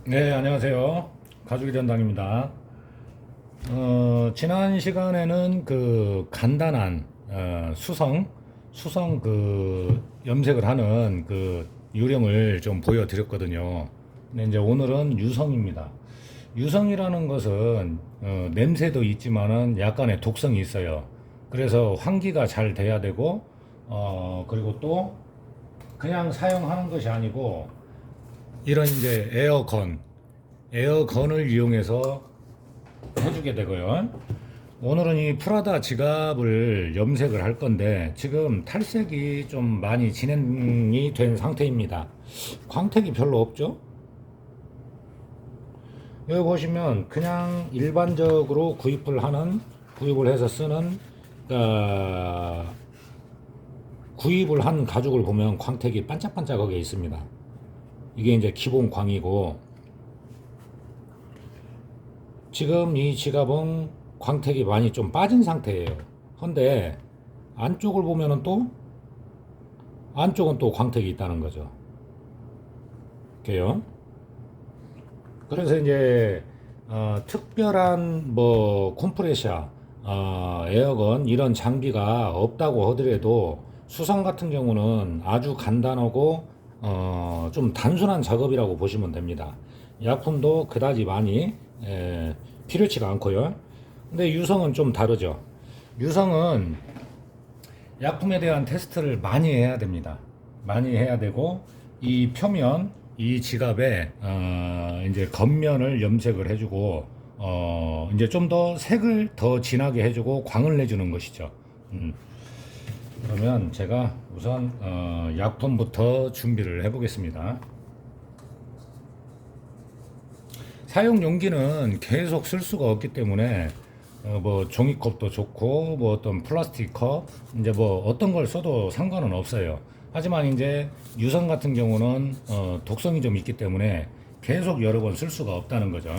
네, 안녕하세요. 가족의 전당입니다. 지난 시간에는 그 간단한 수성 그 염색을 하는 그 요령을 좀 보여드렸거든요. 근데 이제 오늘은 유성입니다. 유성이라는 것은 냄새도 있지만은 약간의 독성이 있어요. 그래서 환기가 잘 돼야 되고 그리고 또 그냥 사용하는 것이 아니고 이런 이제 에어건을 이용해서 해주게 되고요. 오늘은 이 프라다 지갑을 염색을 할 건데 지금 탈색이 좀 많이 진행이 된 상태입니다. 광택이 별로 없죠? 여기 보시면 그냥 일반적으로 구입을 해서 쓰는 어, 구입을 한 가죽을 보면 광택이 반짝반짝하게 있습니다. 이게 이제 기본 광이고, 지금 이 지갑은 광택이 많이 좀 빠진 상태예요. 근데 안쪽을 보면은 또 안쪽은 또 광택이 있다는 거죠. 이렇게요. 그래서 이제 특별한 뭐 컴프레셔, 에어건 이런 장비가 없다고 하더라도 수성 같은 경우는 아주 간단하고 좀 단순한 작업이라고 보시면 됩니다. 약품도 그다지 많이 필요치가 않고요. 근데 유성은 좀 다르죠. 유성은 약품에 대한 테스트를 많이 해야 됩니다. 많이 해야 되고 이 표면, 이 지갑에 이제 겉면을 염색을 해주고 이제 좀 더 색을 더 진하게 해주고 광을 내주는 것이죠. 그러면 제가 우선 약품부터 준비를 해보겠습니다. 사용 용기는 계속 쓸 수가 없기 때문에 뭐 종이컵도 좋고 뭐 어떤 플라스틱 컵 이제 뭐 어떤 걸 써도 상관은 없어요. 하지만 이제 유성 같은 경우는 독성이 좀 있기 때문에 계속 여러 번 쓸 수가 없다는 거죠.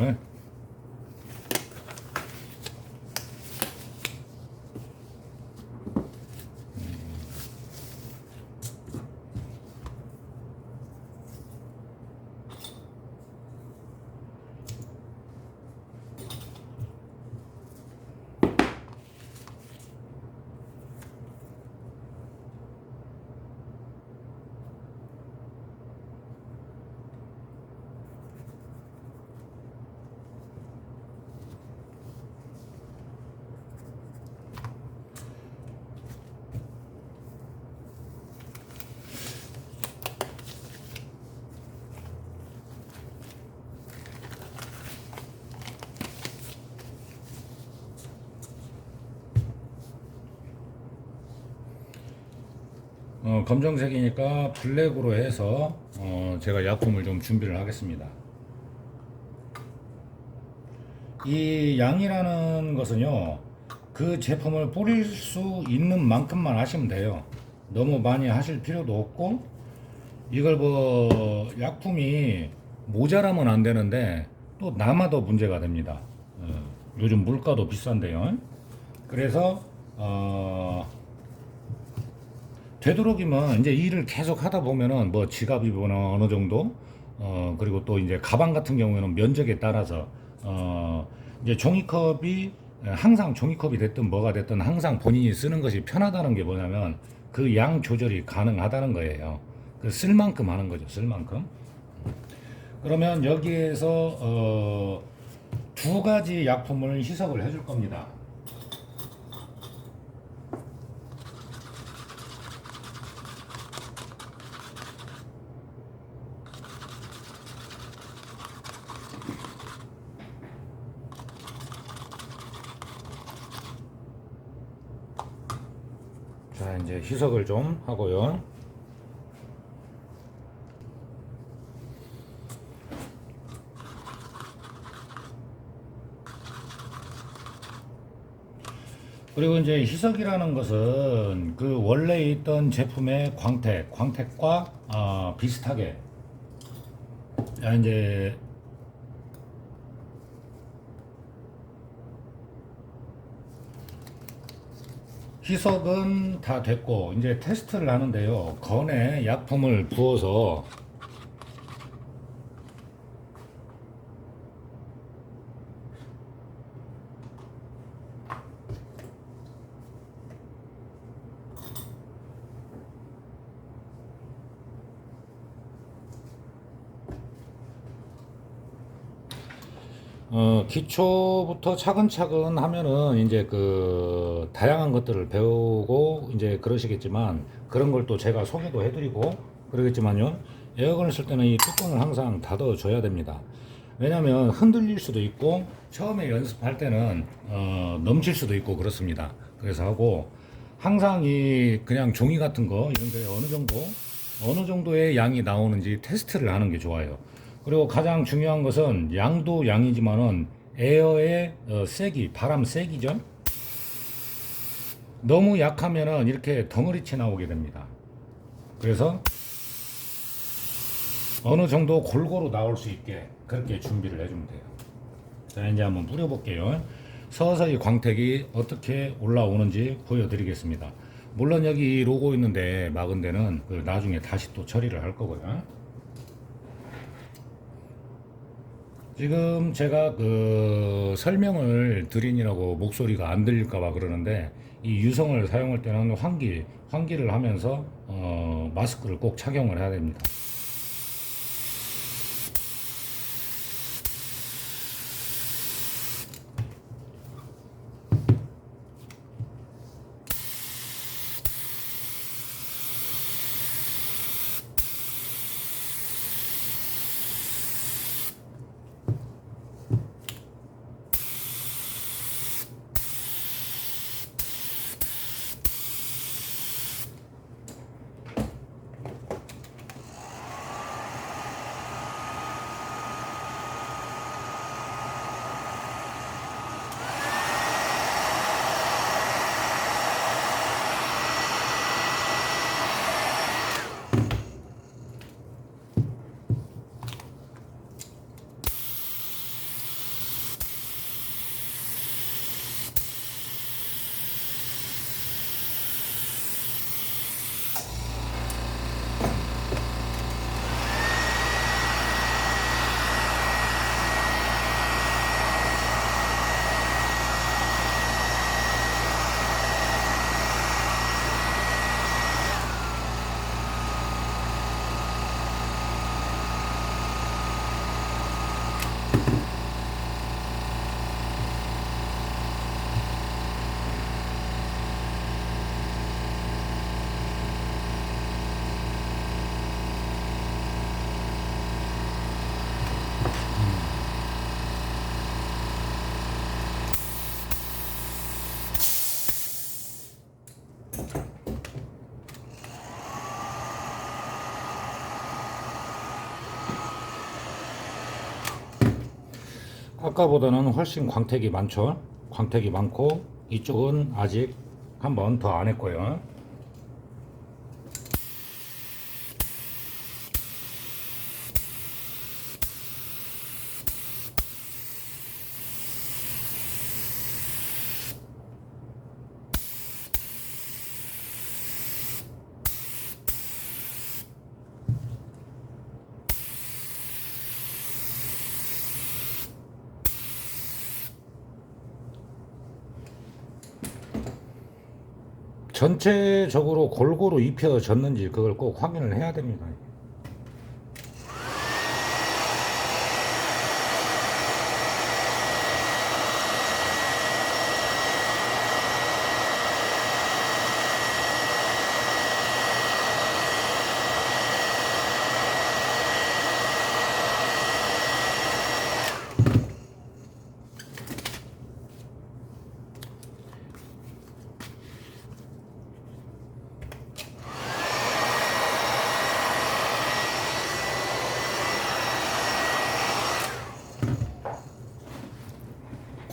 검정색이니까 블랙으로 해서 제가 약품을 좀 준비를 하겠습니다. 이 양이라는 것은요, 그 제품을 뿌릴 수 있는 만큼만 하시면 돼요. 너무 많이 하실 필요도 없고, 이걸 뭐, 약품이 모자라면 안 되는데, 또 남아도 문제가 됩니다. 요즘 물가도 비싼데요. 그래서, 되도록이면 이제 일을 계속 하다 보면은 뭐 지갑이거나 어느 정도 그리고 또 이제 가방 같은 경우에는 면적에 따라서 이제 종이컵이 항상 종이컵이 됐든 뭐가 됐든 항상 본인이 쓰는 것이 편하다는 게 뭐냐면 그 양 조절이 가능하다는 거예요. 그 쓸 만큼 하는 거죠. 쓸 만큼. 그러면 여기에서 두 가지 약품을 희석을 해줄 겁니다. 자, 이제 희석을 좀 하고요. 그리고 이제 희석이라는 것은 그 원래 있던 제품의 광택과 비슷하게 이제 희석은 다 됐고 이제 테스트를 하는데요. 건에 약품을 부어서 기초부터 차근차근 하면은 이제 그 다양한 것들을 배우고 이제 그러시겠지만 그런 걸 또 제가 소개도 해드리고 그러겠지만요. 에어건을 쓸 때는 이 뚜껑을 항상 닫아줘야 됩니다. 왜냐면 흔들릴 수도 있고 처음에 연습할 때는 넘칠 수도 있고 그렇습니다. 그래서 하고 항상 이 그냥 종이 같은 거 이런 게 어느 정도의 양이 나오는지 테스트를 하는 게 좋아요. 그리고 가장 중요한 것은 양도 양이지만은 에어의 세기, 바람 세기죠. 너무 약하면은 이렇게 덩어리치 나오게 됩니다. 그래서 어느 정도 골고루 나올 수 있게 그렇게 준비를 해주면 돼요. 자, 이제 한번 뿌려볼게요. 서서히 광택이 어떻게 올라오는지 보여드리겠습니다. 물론 여기 로고 있는데 막은 데는 그 나중에 다시 또 처리를 할 거고요. 지금 제가 그 설명을 드리느라고 목소리가 안 들릴까봐 그러는데 이 유성을 사용할 때는 환기를 하면서 마스크를 꼭 착용을 해야 됩니다. 아까보다는 훨씬 광택이 많죠. 광택이 많고 이쪽은 아직 한 번 더 안 했고요. 전체적으로 골고루 입혀졌는지 그걸 꼭 확인을 해야 됩니다.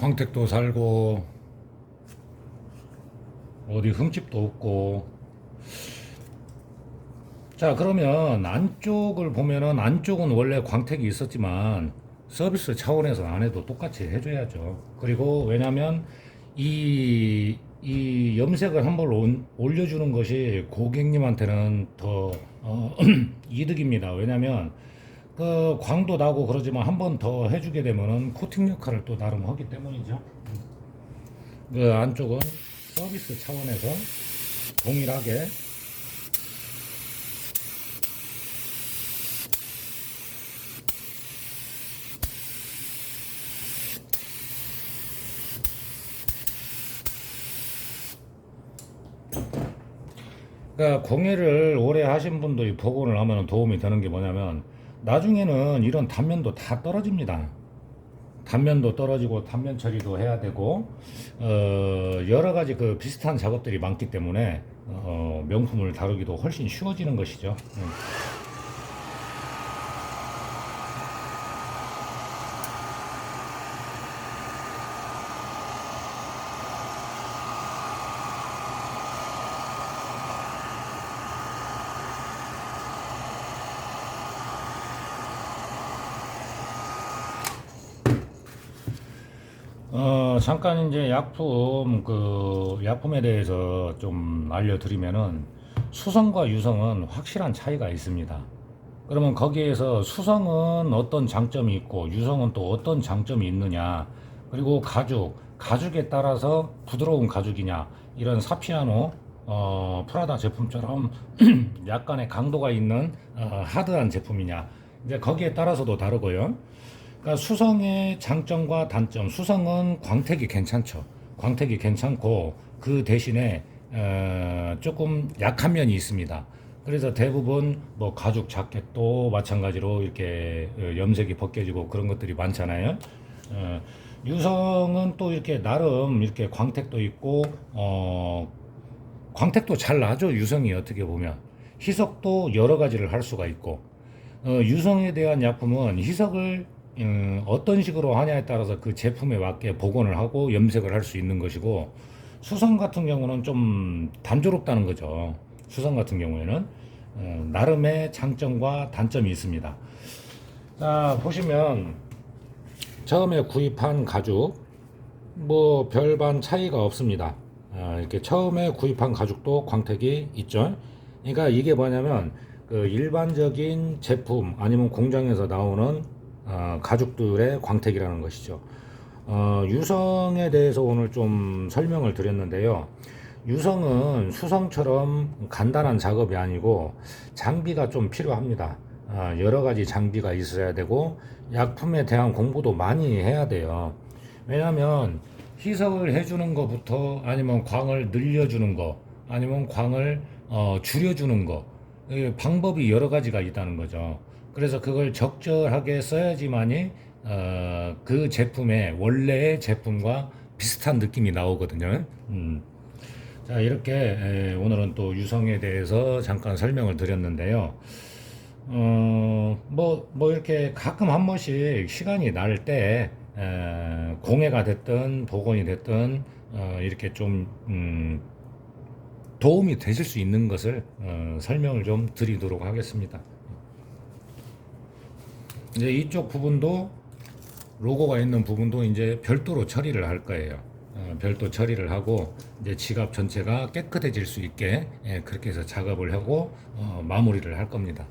광택도 살고 어디 흠집도 없고. 자, 그러면 안쪽을 보면은 안쪽은 원래 광택이 있었지만 서비스 차원에서 안 해도 똑같이 해줘야죠. 그리고 왜냐면 이 염색을 한번 올려주는 것이 고객님한테는 더 이득입니다. 왜냐면 그 광도 나고 그러지만 한 번 더 해주게 되면은 코팅 역할을 또 나름 하기 때문이죠. 그 안쪽은 서비스 차원에서 동일하게 그러니까 공예를 오래 하신 분들이 복원을 하면 도움이 되는 게 뭐냐면 나중에는 이런 단면도 다 떨어집니다. 단면도 떨어지고 단면 처리도 해야 되고 여러 가지 그 비슷한 작업들이 많기 때문에 명품을 다루기도 훨씬 쉬워지는 것이죠. 잠깐 이제 약품에 대해서 좀 알려드리면은 수성과 유성은 확실한 차이가 있습니다. 그러면 거기에서 수성은 어떤 장점이 있고 유성은 또 어떤 장점이 있느냐, 그리고 가죽에 따라서 부드러운 가죽이냐, 이런 사피아노, 프라다 제품처럼 약간의 강도가 있는 하드한 제품이냐, 이제 거기에 따라서도 다르고요. 그러니까 수성의 장점과 단점, 수성은 광택이 괜찮죠. 광택이 괜찮고 그 대신에 조금 약한 면이 있습니다. 그래서 대부분 뭐 가죽 자켓도 마찬가지로 이렇게 염색이 벗겨지고 그런 것들이 많잖아요. 유성은 또 이렇게 나름 이렇게 광택도 있고 광택도 잘 나죠. 유성이 어떻게 보면 희석도 여러 가지를 할 수가 있고 유성에 대한 약품은 희석을 어떤 식으로 하냐에 따라서 그 제품에 맞게 복원을 하고 염색을 할 수 있는 것이고, 수성 같은 경우는 좀 단조롭다는 거죠. 수성 같은 경우에는 나름의 장점과 단점이 있습니다. 자, 보시면 처음에 구입한 가죽 뭐 별반 차이가 없습니다. 이렇게 처음에 구입한 가죽도 광택이 있죠. 그러니까 이게 뭐냐면 그 일반적인 제품 아니면 공장에서 나오는 가죽들의 광택이라는 것이죠. 유성에 대해서 오늘 좀 설명을 드렸는데요. 유성은 수성처럼 간단한 작업이 아니고 장비가 좀 필요합니다. 여러 가지 장비가 있어야 되고 약품에 대한 공부도 많이 해야 돼요. 왜냐하면 희석을 해주는 것부터 아니면 광을 늘려주는 거 아니면 광을 줄여주는 거, 방법이 여러 가지가 있다는 거죠. 그래서 그걸 적절하게 써야지만이 그 제품의 원래의 제품과 비슷한 느낌이 나오거든요. 자, 이렇게 오늘은 또 유성에 대해서 잠깐 설명을 드렸는데요. 뭐 이렇게 가끔 한 번씩 시간이 날 때 공예가 됐든 복원이 됐든 이렇게 좀 도움이 되실 수 있는 것을 설명을 좀 드리도록 하겠습니다. 이제 이쪽 부분도 로고가 있는 부분도 이제 별도로 처리를 할 거예요. 별도 처리를 하고 이제 지갑 전체가 깨끗해질 수 있게 그렇게 해서 작업을 하고 마무리를 할 겁니다.